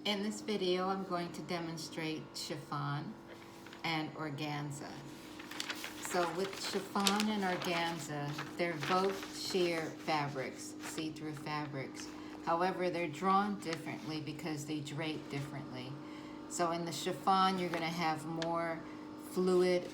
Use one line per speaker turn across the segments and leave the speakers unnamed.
In this video, I'm going to demonstrate chiffon and organza. So with chiffon and organza, they're both sheer fabrics, see-through fabrics. However, they're drawn differently because they drape differently. So in the chiffon, you're going to have more fluid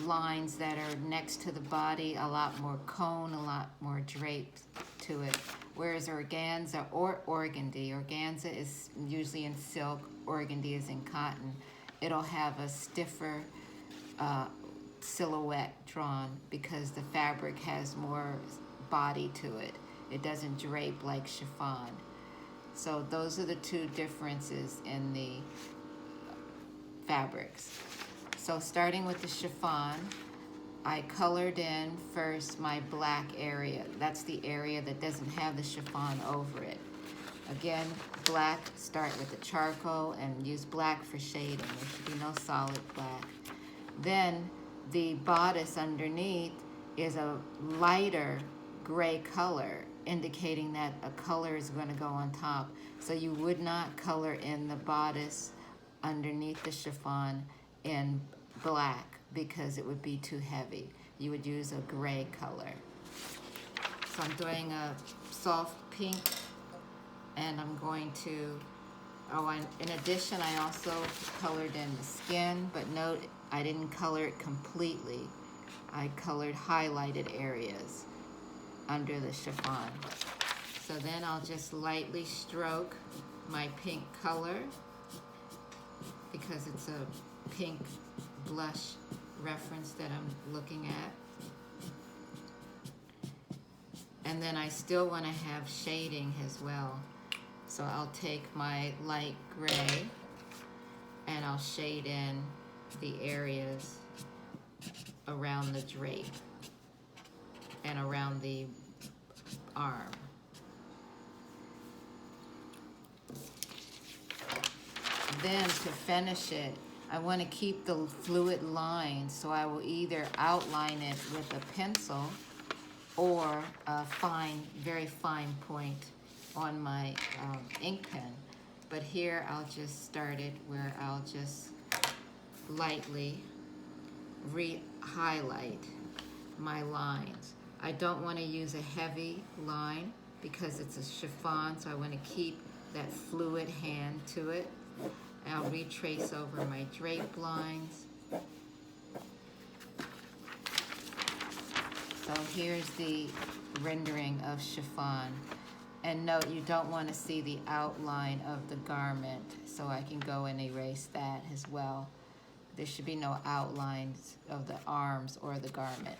lines that are next to the body, a lot more cone, a lot more drape to it. Whereas organza or organza is usually in silk, organdy is in cotton. It'll have a stiffer silhouette drawn because the fabric has more body to it. It doesn't drape like chiffon. So those are the two differences in the fabrics. So starting with the chiffon, I colored in first my black area. That's the area that doesn't have the chiffon over it. Again, black, start with the charcoal and use black for shading. There should be no solid black. Then the bodice underneath is a lighter gray color, indicating that a color is going to go on top. So you would not color in the bodice underneath the chiffon in black because it would be too heavy. You would use a gray color. So I'm doing a soft pink, and I'm going to, in addition, I also colored in the skin, but note I didn't color it completely. I colored highlighted areas under the chiffon. So then I'll just lightly stroke my pink color because it's a pink blush reference that I'm looking at. And then I still want to have shading as well. So I'll take my light gray and I'll shade in the areas around the drape and around the arm. Then to finish it, I want to keep the fluid lines, so I will either outline it with a pencil or a fine, very fine point on my ink pen. But here I'll just start it where I'll just lightly re-highlight my lines. I don't want to use a heavy line because it's a chiffon, so I want to keep that fluid hand to it. I'll retrace over my drape lines. So here's the rendering of chiffon. And note, you don't want to see the outline of the garment, so I can go and erase that as well. There should be no outlines of the arms or the garment.